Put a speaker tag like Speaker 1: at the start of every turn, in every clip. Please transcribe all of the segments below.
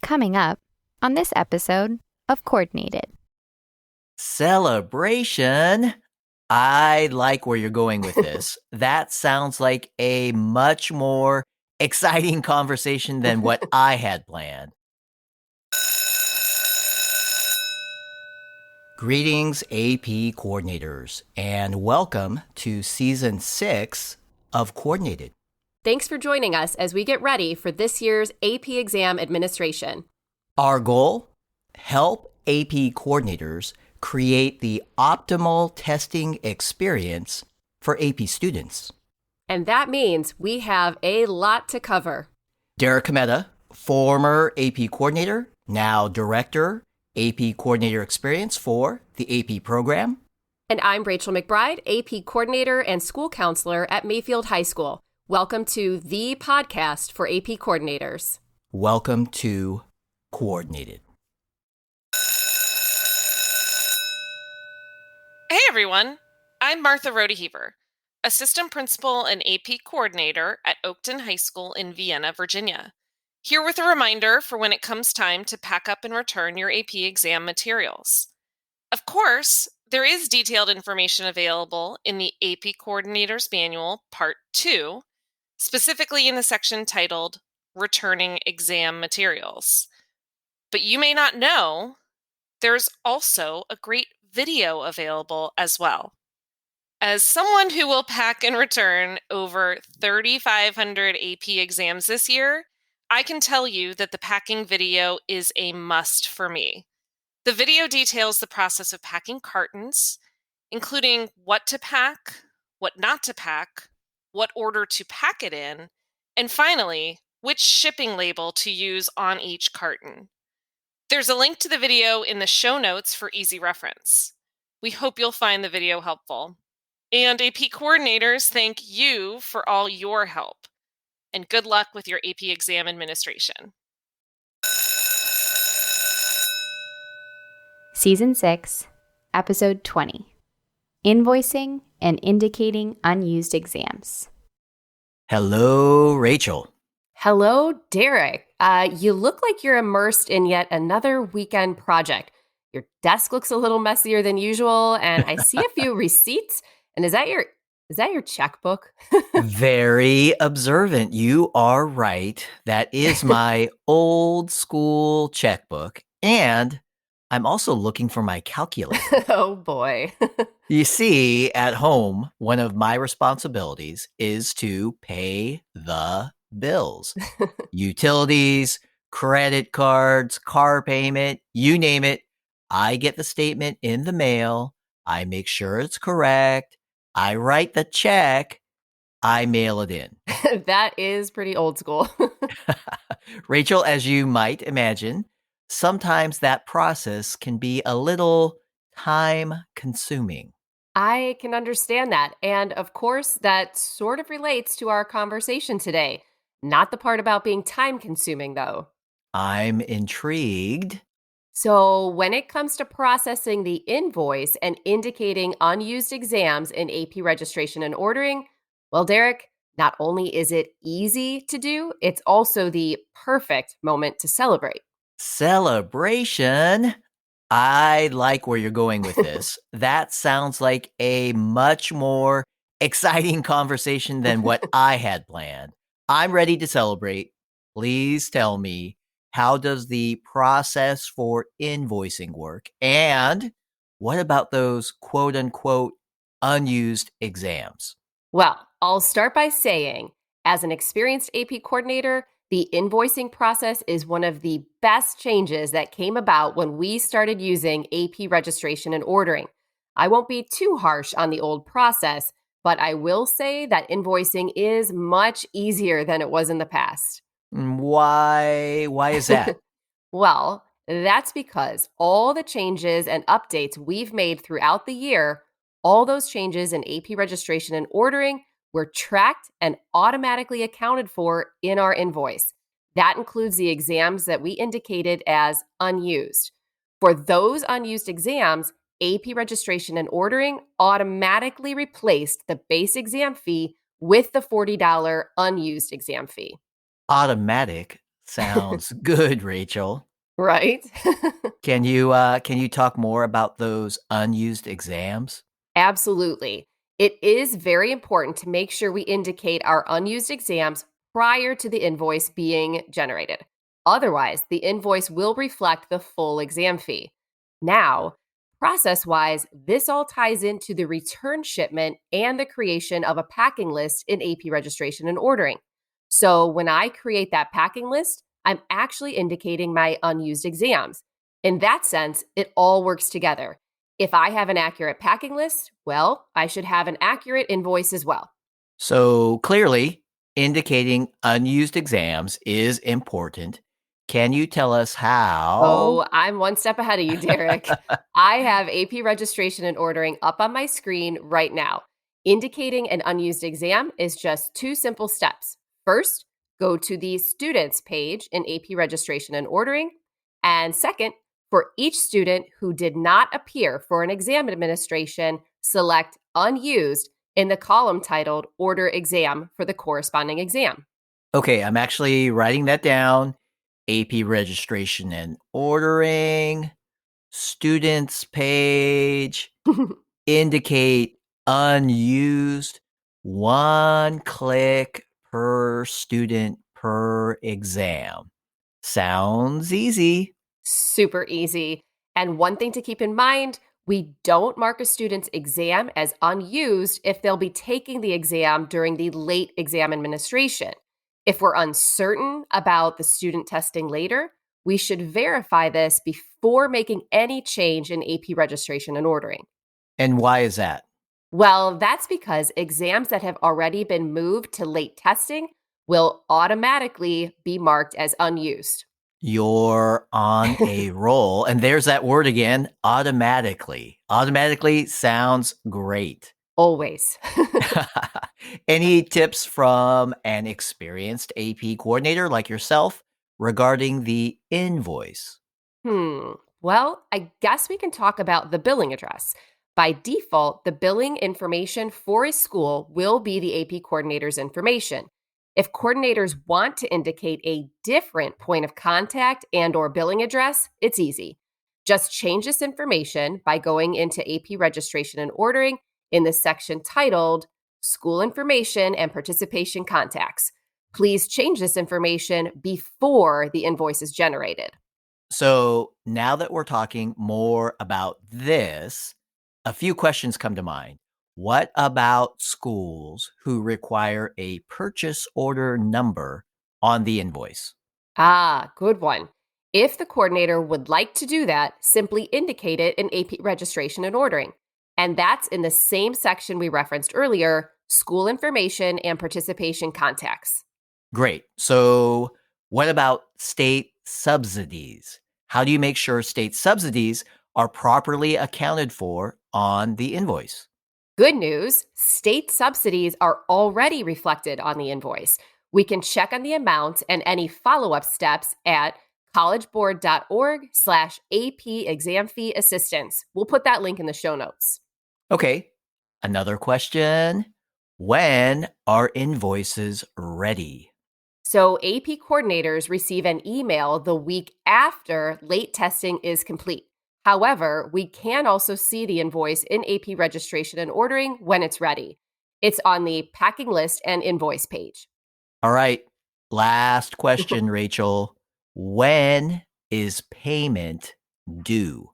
Speaker 1: Coming up on this episode of Coordinated.
Speaker 2: Celebration. I like where you're going with this. That sounds like a much more exciting conversation than what I had planned. Greetings, AP coordinators, and welcome to Season 6 of Coordinated.
Speaker 3: Thanks for joining us as we get ready for this year's AP exam administration.
Speaker 2: Our goal? Help AP coordinators create the optimal testing experience for AP students.
Speaker 3: And that means we have a lot to cover.
Speaker 2: Derek Cometa, former AP coordinator, now director, AP coordinator experience for the AP program.
Speaker 3: And I'm Rachel McBride, AP coordinator and school counselor at Mayfield High School. Welcome to the podcast for AP coordinators.
Speaker 2: Welcome to Coordinated.
Speaker 4: Hey everyone, I'm Martha Rodeheaver, assistant principal and AP coordinator at Oakton High School in Vienna, Virginia. Here with a reminder for when it comes time to pack up and return your AP exam materials. Of course, there is detailed information available in the AP Coordinator's Manual, Part 2, specifically in the section titled Returning Exam Materials. But you may not know, there's also a great video available as well. As someone who will pack and return over 3,500 AP exams this year, I can tell you that the packing video is a must for me. The video details the process of packing cartons, including what to pack, what not to pack, what order to pack it in, and finally, which shipping label to use on each carton. There's a link to the video in the show notes for easy reference. We hope you'll find the video helpful. And AP coordinators, thank you for all your help. And good luck with your AP exam administration.
Speaker 1: Season 6, Episode 20. Invoicing and Indicating Unused Exams.
Speaker 2: Hello, Rachel.
Speaker 3: Hello, Derek. You look like you're immersed in yet another weekend project. Your desk looks a little messier than usual, and I see a few receipts. And is that your checkbook?
Speaker 2: Very observant. You are right. That is my old school checkbook. And I'm also looking for my calculator.
Speaker 3: Oh, boy.
Speaker 2: You see, at home, one of my responsibilities is to pay the bills. Utilities, credit cards, car payment, you name it. I get the statement in the mail. I make sure it's correct. I write the check. I mail it in.
Speaker 3: That is pretty old school.
Speaker 2: Rachel, as you might imagine, sometimes that process can be a little time-consuming.
Speaker 3: I can understand that. And of course, that sort of relates to our conversation today. Not the part about being time-consuming, though.
Speaker 2: I'm intrigued.
Speaker 3: So when it comes to processing the invoice and indicating unused exams in AP registration and ordering, well, Derek, not only is it easy to do, it's also the perfect moment to celebrate.
Speaker 2: Celebration. I like where you're going with this. That sounds like a much more exciting conversation than what I had planned. I'm ready to celebrate. Please tell me, how does the process for invoicing work? And what about those quote unquote unused exams?
Speaker 3: Well, I'll start by saying, as an experienced AP coordinator, the invoicing process is one of the best changes that came about when we started using AP registration and ordering. I won't be too harsh on the old process, but I will say that invoicing is much easier than it was in the past.
Speaker 2: Why is that?
Speaker 3: Well, that's because all the changes and updates we've made throughout the year, all those changes in AP registration and ordering were tracked and automatically accounted for in our invoice. That includes the exams that we indicated as unused. For those unused exams, AP registration and ordering automatically replaced the base exam fee with the $40 unused exam fee.
Speaker 2: Automatic Sounds good, Rachel.
Speaker 3: Right?
Speaker 2: Can you talk more about those unused exams?
Speaker 3: Absolutely. It is very important to make sure we indicate our unused exams prior to the invoice being generated. Otherwise, the invoice will reflect the full exam fee. Now, process wise, this all ties into the return shipment and the creation of a packing list in AP registration and ordering. So, when I create that packing list, I'm actually indicating my unused exams. In that sense, it all works together. If I have an accurate packing list, well, I should have an accurate invoice as well.
Speaker 2: So clearly, indicating unused exams is important. Can you tell us how?
Speaker 3: Oh, I'm one step ahead of you, Derek. I have AP registration and ordering up on my screen right now. Indicating an unused exam is just two simple steps. First, go to the students page in AP registration and ordering. And second, for each student who did not appear for an exam administration, select unused in the column titled Order Exam for the corresponding exam.
Speaker 2: Okay, I'm actually writing that down. AP registration and ordering, students page, indicate unused, one click per student per exam. Sounds easy.
Speaker 3: Super easy. And one thing to keep in mind, we don't mark a student's exam as unused if they'll be taking the exam during the late exam administration. If we're uncertain about the student testing later, we should verify this before making any change in AP registration and ordering.
Speaker 2: And why is that?
Speaker 3: Well, that's because exams that have already been moved to late testing will automatically be marked as unused.
Speaker 2: You're on a roll. And there's that word again, automatically. Automatically sounds great.
Speaker 3: Always.
Speaker 2: Any tips from an experienced AP coordinator like yourself regarding the invoice?
Speaker 3: Well, I guess we can talk about the billing address. By default, the billing information for a school will be the AP coordinator's information. If coordinators want to indicate a different point of contact and or billing address, it's easy. Just change this information by going into AP registration and ordering in the section titled School Information and Participation Contacts. Please change this information before the invoice is generated.
Speaker 2: So now that we're talking more about this, a few questions come to mind. What about schools who require a purchase order number on the invoice?
Speaker 3: Ah, good one. If the coordinator would like to do that, simply indicate it in AP registration and ordering. And that's in the same section we referenced earlier, School Information and Participation Contacts.
Speaker 2: Great. So what about state subsidies? How do you make sure state subsidies are properly accounted for on the invoice?
Speaker 3: Good news, state subsidies are already reflected on the invoice. We can check on the amount and any follow-up steps at collegeboard.org/AP exam fee assistance. We'll put that link in the show notes.
Speaker 2: Okay. Another question. When are invoices ready?
Speaker 3: So AP coordinators receive an email the week after late testing is complete. However, we can also see the invoice in AP registration and ordering when it's ready. It's on the packing list and invoice page.
Speaker 2: All right. Last question, Rachel. When is payment due?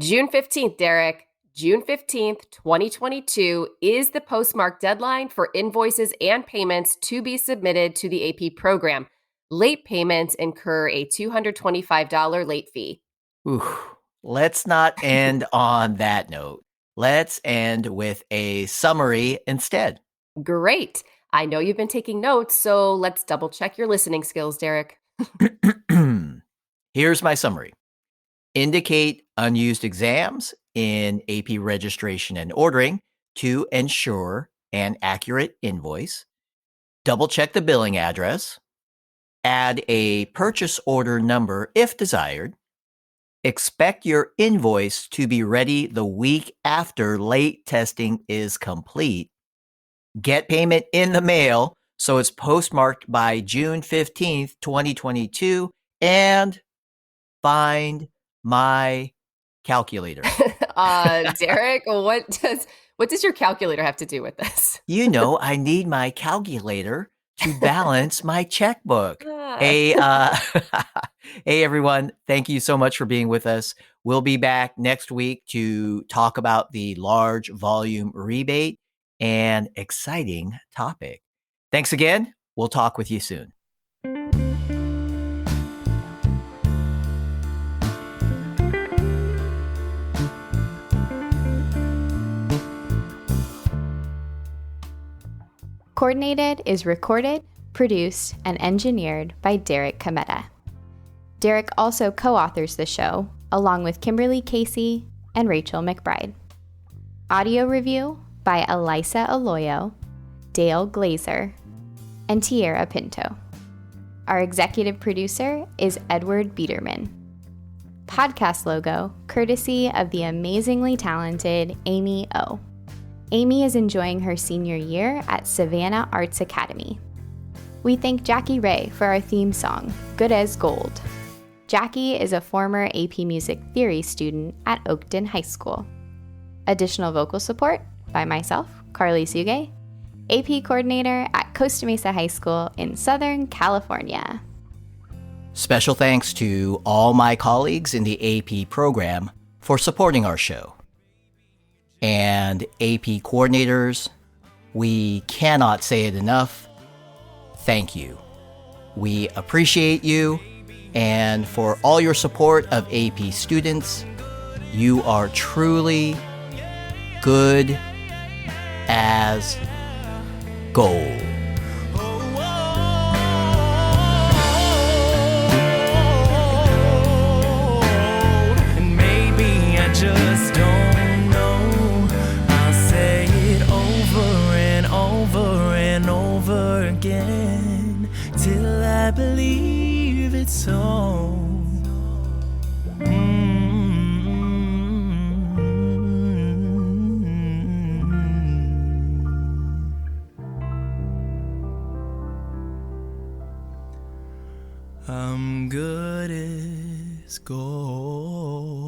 Speaker 3: June 15th, Derek. June 15th, 2022 is the postmark deadline for invoices and payments to be submitted to the AP program. Late payments incur a $225 late fee.
Speaker 2: Ooh, let's not end on that note. Let's end with a summary instead.
Speaker 3: Great. I know you've been taking notes, so let's double check your listening skills, Derek.
Speaker 2: Here's my summary. Indicate unused exams in AP registration and ordering to ensure an accurate invoice. Double check the billing address. Add a purchase order number if desired. Expect your invoice to be ready the week after late testing is complete. Get payment in the mail So it's postmarked by June 15th, 2022. And find my calculator.
Speaker 3: Derek, what does your calculator have to do with this?
Speaker 2: You know, I need my calculator to balance my checkbook. Hey, hey everyone. Thank you so much for being with us. We'll be back next week to talk about the large volume rebate, an exciting topic. Thanks again. We'll talk with you soon.
Speaker 1: Coordinated is recorded, produced, and engineered by Derek Cometa. Derek also co-authors the show, along with Kimberly Casey and Rachel McBride. Audio review by Elisa Aloyo, Dale Glazer, and Tierra Pinto. Our executive producer is Edward Biederman. Podcast logo, courtesy of the amazingly talented Amy O. Amy is enjoying her senior year at Savannah Arts Academy. We thank Jackie Ray for our theme song, Good as Gold. Jackie is a former AP Music Theory student at Oakton High School. Additional vocal support by myself, Carly Suge, AP Coordinator at Costa Mesa High School in Southern California.
Speaker 2: Special thanks to all my colleagues in the AP program for supporting our show. And AP coordinators, we cannot say it enough. Thank you. We appreciate you, and for all your support of AP students, you are truly good as gold.
Speaker 5: And maybe I just don't know. I'll say it over and over and over again till I believe it's so. I'm good as gold.